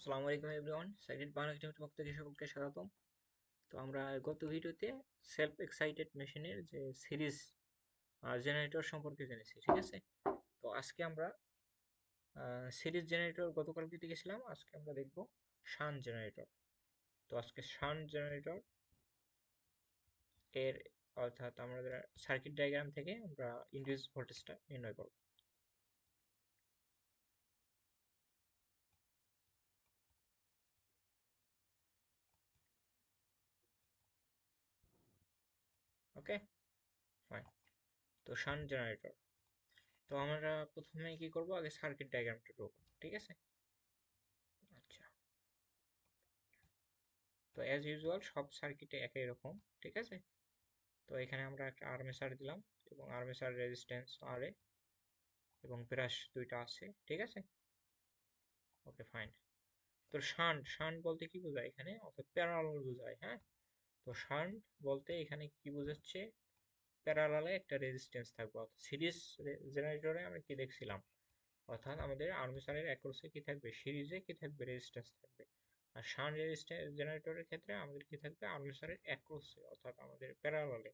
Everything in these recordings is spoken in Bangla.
আসসালামু আলাইকুম এভরিওয়ান, সাইটেড বাংলা একাডেমির পক্ষ থেকে সকলকে স্বাগতম। তো আমরা গত ভিডিওতে সেলফ এক্সাইটেড মেশিনের যে সিরিজ জেনারেটর সম্পর্কে জেনেছি, ঠিক আছে। তো আজকে আমরা সিরিজ জেনারেটর গতকালকে দেখেছিলাম, আজকে আমরা দেখব শান্ট জেনারেটর। তো আজকে শান্ট জেনারেটর এর অর্থাৎ আমাদের সার্কিট ডায়াগ্রাম থেকে আমরা ইনডিউস ভোল্টেজটা নির্ণয় করব। ওকে, ফাইন। তো শান্ট জেনারেটর, তো আমরা প্রথমে কি করব, আগে সার্কিট ডায়াগ্রামটা ড্র করব, ঠিক আছে। আচ্ছা, তো অ্যাজ ইউজুয়াল সব সার্কিটে একই রকম, ঠিক আছে। তো এখানে আমরা একটা আর্মেচার দিলাম এবং আর্মেচার রেজিস্ট্যান্স আরএ এবং ব্রাশ দুইটা আছে, ঠিক আছে। ওকে, ফাইন। তো শান্ট শান্ট বলতে কি বোঝায় এখানে, অর্থাৎ প্যারালাল বোঝায়, হ্যাঁ। তো শান্ট বলতে এখানে কি বোঝাচ্ছে, প্যারালালে একটা রেজিস্ট্যান্স থাকবে। অর্থাৎ সিরিজ জেনারেটরে আমরা কি দেখছিলাম, অর্থাৎ আমাদের আর্মেচারের অ্যাক্রসে কি থাকবে, সিরিজে কি থাকবে, রেজিস্ট্যান্স থাকবে। আর শান্ট রেজিস্ট্যান্স জেনারেটরের ক্ষেত্রে আমাদের কি থাকবে, আর্মেচারের অ্যাক্রসে অর্থাৎ আমাদের প্যারালালে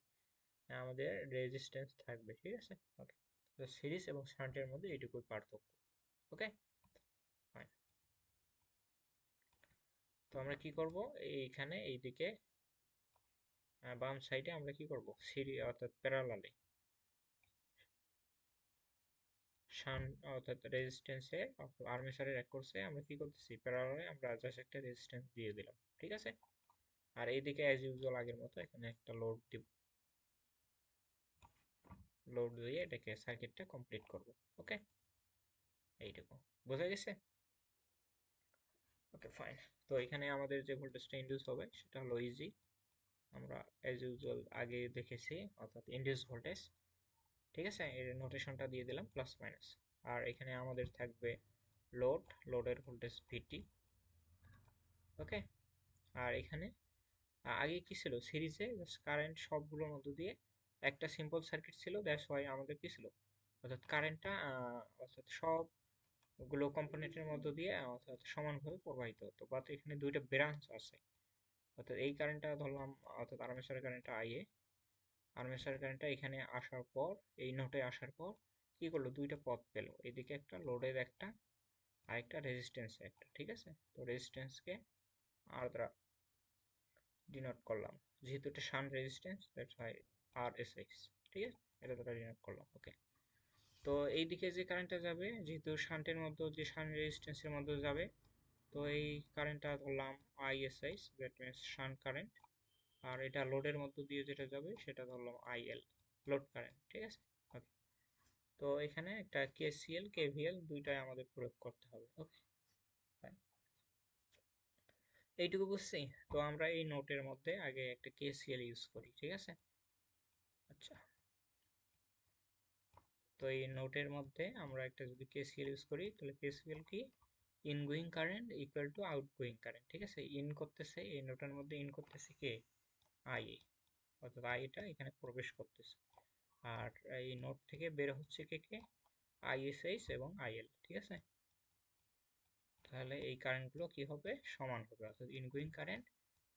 আমাদের রেজিস্ট্যান্স থাকবে, ঠিক আছে। ওকে, তো সিরিজ এবং শান্টের মধ্যে এইটুকুই পার্থক্য। ওকে, ফাইন। তো আমরা কি করব, এইখানে এইদিকে বাম সাইডে আমরা কি করব, সিরি অর্থাৎ প্যারালালে শান্ট অর্থাৎ রেজিস্ট্যান্সে অর্থাৎ আর্মেচারের অ্যাক্রসে আমরা কি করতেছি, প্যারালালে আমরা জাস্ট একটা রেজিস্ট্যান্স দিয়ে দিলাম, ঠিক আছে। আর এইদিকে অ্যাজ ইউজুয়াল আগের মতো এখানে একটা লোড দিব, লোড দিয়ে এটাকে সার্কিটটা কমপ্লিট করব। ওকে, এইটুকু বোঝা গেছে। ওকে, ফাইন। তো এখানে আমাদের যে ভোল্টেজটা ইনডিউস হবে সেটা হলো ইজি, আমরা অ্যাজ ইউজুয়াল আগে দেখেছি, অর্থাৎ ইনডিউস ভোল্টেজ, ঠিক আছে। এর নোটেশনটা দিয়ে দিলাম প্লাস মাইনাস। আর এখানে আমাদের থাকবে লোড, লোডের ভোল্টেজ ভিটি। ওকে, আর এখানে আগে কি ছিল, সিরিজে জাস্ট কারেন্ট সবগুলোর মধ্য দিয়ে একটা সিম্পল সার্কিট ছিল, দ্যাটস ওয়াই আমাদের কি ছিল, অর্থাৎ কারেন্টটা অর্থাৎ সবগুলো কম্পোনেন্টের মধ্য দিয়ে অর্থাৎ সমানভাবে প্রবাহিত হতো। বাট এখানে দুইটা ব্রাঞ্চ আছে, অর্থাৎ এই কারেন্টটা ধরলাম, অর্থাৎ আর্মেচারের কারেন্টটা আইএ। আর্মেচার কারেন্টটা এখানে আসার পর, এই নোটে আসার পর কি করলো, দুইটা পথ পেলো, এদিকে একটা লোডের একটা, আরেকটা রেজিস্ট্যান্সে একটা, ঠিক আছে। তো রেজিস্ট্যান্সকে আর দ্বারা ডিনোট করলাম, যেহেতু এটা shunt resistance that's why R S x, ঠিক আছে, এটা দ্বারা ডিনোট করলাম। ওকে, তো এইদিকে যে কারেন্টটা যাবে, যেহেতু শান্টের মধ্যে যে শান্ট রেজিস্ট্যান্সের মধ্যে যাবে, তো এই কারেন্টটা ধরলাম আইএসআইস, দ্যাট মিনস শান্ট কারেন্ট। আর এটা লোডের মধ্য দিয়ে যেটা যাবে সেটা ধরলাম আইএল, লোড কারেন্ট, ঠিক আছে। ওকে, তো এখানে একটা কেসিএল কেভিএল দুইটাই আমাদের প্রয়োগ করতে হবে। ওকে, এইটুকু বুঝছি। তো আমরা এই নোটের মধ্যে আগে একটা কেসিএল ইউজ করি, ঠিক আছে। আচ্ছা, তো এই নোটের মধ্যে আমরা একটা যদি কেসিএল ইউজ করি, তাহলে কেসিএল কি, ingoing current equal to outgoing current, ঠিক আছে। ইন করতেছে এই নোটের মধ্যে, ইন করতেছে কে, আই, অর্থাৎ আইটা এখানে প্রবেশ করতেছে। আর এই নোট থেকে বের হচ্ছে কে কে, আইএসএইচ এবং আইএল, ঠিক আছে। তাহলে এই কারেন্টগুলো কি হবে, সমান হবে, অর্থাৎ ইনগোয়িং কারেন্ট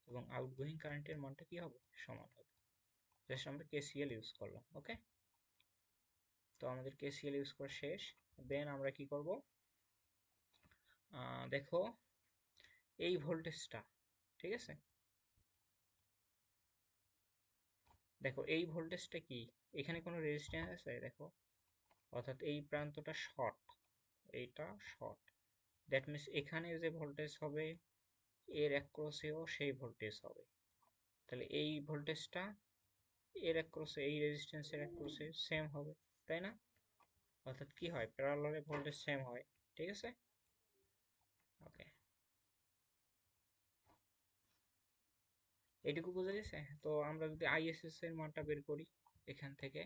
এবং আউটগোয়িং কারেন্টের মানটা কি হবে, সমান হবে। জাস্ট আমরা কেসিএল ইউজ করলাম। ওকে, তো আমাদের কেসিএল ইউজ করা শেষ। দেন আমরা কি করব, দেখো এই ভোল্টেজটা, ঠিক আছে, দেখো এই ভোল্টেজটা কি, এখানে কোনো রেজিস্ট্যান্স আছে দেখো, অর্থাৎ এই প্রান্তটা শর্ট, এইটা শর্ট, দ্যাট মিনস এখানে যে ভোল্টেজ হবে এর অ্যাক্রসেও সেই ভোল্টেজ হবে। তাহলে এই ভোল্টেজটা এর অ্যাক্রসে, এই রেজিস্ট্যান্সের অ্যাক্রসে সেম হবে, তাই না। অর্থাৎ কি হয়, প্যারালালে ভোল্টেজ সেম হয়, ঠিক আছে। ওকে, এইটুকু বোঝা গেছে। তো আমরা যদি আইএসএস এর মানটা বের করি এখান থেকে,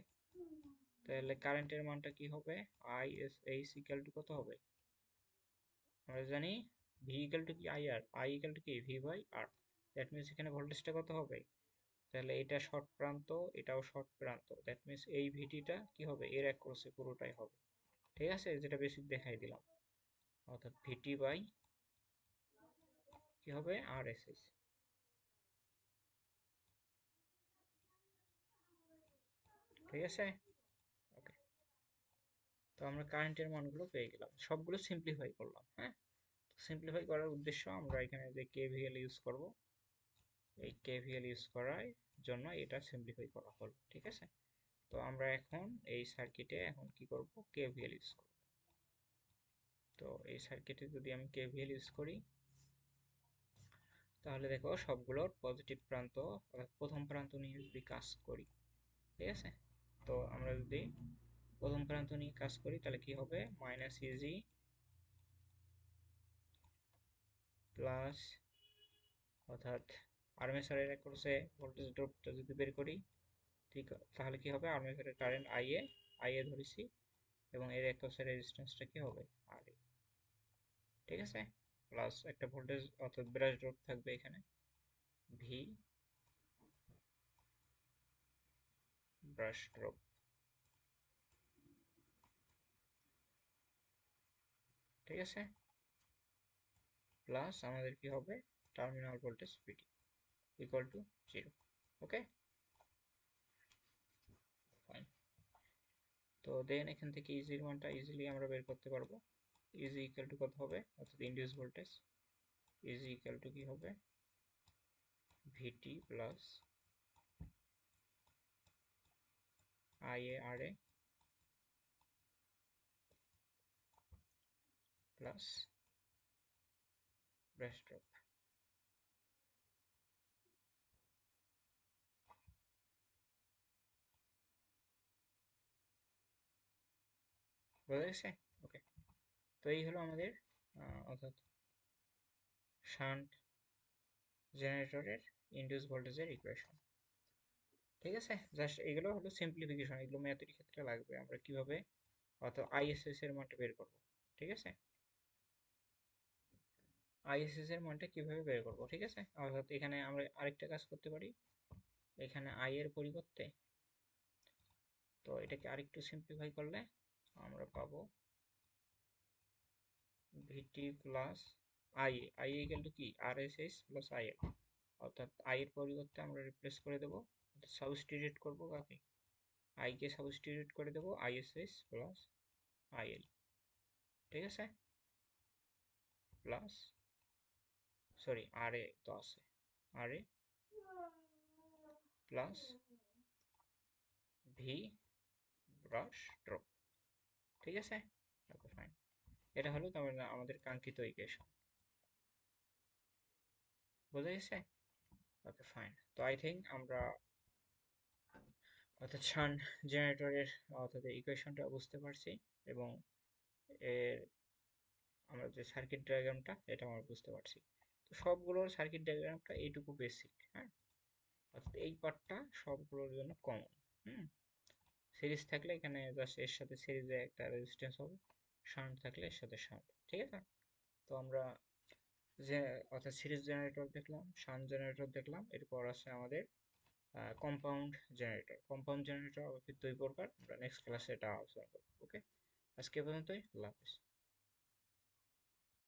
তাহলে কারেন্টের মানটা কি হবে, আইএসএইচ ইকুয়াল টু কত হবে, আমরা জানি ভি ইকুয়াল টু কি I R, I equal to কি V by R. That means এখানে ভোল্টেজটা কত হবে, তাহলে এটা শর্ট প্রান্ত, এটাও শর্ট প্রান্ত, দ্যাট মিনস এই ভিটিটা কি হবে, এর অ্যাক্রসে পুরোটাই হবে, ঠিক আছে, যেটা বেসিক দেখাই দিলাম। অর্থাৎ ভিটি বাই কি হবে RSS। ঠিক আছে, ওকে। তো আমরা কারেন্টের মানগুলো পেয়ে গেলাম, সবগুলো সিম্পলিফাই করলাম। হ্যাঁ, সিম্পলিফাই করার উদ্দেশ্য আমরা এখানে যে কেভিএল ইউজ করব, এই কেভিএল ইউজ করার জন্য এটা সিম্পলিফাই করা হলো। ঠিক আছে, তো আমরা এখন এই সার্কিটে এখন কি করব, কেভিএল ইউজ করব। তো এই সার্কিটে যদি আমি কেভিএল ইউজ করি, তাহলে দেখো সবগুলোর পজিটিভ প্রান্ত অর্থাৎ প্রথম প্রান্ত নিয়ে যদি কাজ করি, ঠিক আছে, তো আমরা যদি প্রথম প্রান্ত নিয়ে কাজ করি তাহলে কি হবে, মাইনাস ইজি প্লাস, অর্থাৎ আর্মেচারের অ্যাক্রসে ভোল্টেজ ড্রপটা যদি বের করি, ঠিক তাহলে কি হবে, আর্মেচারের কারেন্ট আইএ ধরেছি, এবং এর অ্যাক্রসের রেজিস্ট্যান্সটা কি হবে আরএ। ঠিক আছে, প্লাস একটা ভোল্টেজ অর্থাৎ ব্রাশ ড্রপ থাকবে এখানে ভি ব্রাশ ড্রপ। ঠিক আছে, প্লাস আমাদের কি হবে, terminal voltage VT equal to 0। Okay, fine. তো দেন এখান থেকে ইজির মানটা ইজিলি আমরা বের করতে পারবো। ইজি ইকুয়াল টু কত হবে, অর্থাৎ induce voltage E G equal to কি হবে, V T plus I A R A plus brush drop. বোঝা গেছে? ওকে, তো এই হলো আমাদের অর্থাৎ শান্ট জেনারেটরের ইনডিউস ভোল্টেজের ইকুয়েশন। ঠিক আছে, জাস্ট এগুলো হলো সিম্পলিফিকেশন, এগুলো ম্যাথের ক্ষেত্রে লাগবে, আমরা কিভাবে অর্থাৎ আইএসএস এর মানটা বের করব। ঠিক আছে, আইএসএস এর মানটা কিভাবে বের করব। ঠিক আছে, অর্থাৎ এখানে আমরা আরেকটা কাজ করতে পারি, এখানে আই এর পরিবর্তে, তো এটাকে আরেকটু সিম্পলিফাই করলে আমরা পাবো ভিটি প্লাস আই ইকুয়াল টু কি আরএসএস প্লাস আইএল, অর্থাৎ আই এর পরিবর্তে আমরা রিপ্লেস করে দেবো, সাবস্টিটিউট করবো কাকে, আই কে সাবস্টিটিউট করে দেবো আইএসএস প্লাস আইএল। ঠিক আছে, প্লাস সরি আর এ তো আছে, আর এ প্লাস ভি ব্রাশ ড্রপ। ঠিক আছে, ওকে ফাইন। এটা হলো তার মানে আমাদের কাঙ্ক্ষিত ইকুয়েশন। বোঝা গেছে? ওকে ফাইন। তো আই থিঙ্ক আমরা অর্থাৎ শান্ট জেনারেটরের অর্থাৎ ইকুয়েশনটা বুঝতে পারছি, এবং এর আমরা যে সার্কিট ডায়াগ্রামটা এটা আমরা বুঝতে পারছি। তো সবগুলোর সার্কিট ডায়াগ্রামটা এইটুকু বেসিক। হ্যাঁ, অর্থাৎ এই পার্টটা সবগুলোর জন্য কমন। হুম, সিরিজ থাকলে এখানে জাস্ট এর সাথে সিরিজে একটা রেজিস্ট্যান্স হবে, শান্ট থাকলে এর সাথে শান্ট। ঠিক আছে, তো আমরা যে অর্থাৎ সিরিজ জেনারেটর দেখলাম, শান্ট জেনারেটর দেখলাম, এরপর আছে আমাদের কম্পাউন্ড জেনারেটর। কম্পাউন্ড জেনারেটর অবশ্যই দুই প্রকার, আমরা নেক্সট ক্লাসে এটা আলোচনা করবো। ওকে, আজকে পর্যন্তই, আল্লাহ হাফেজ।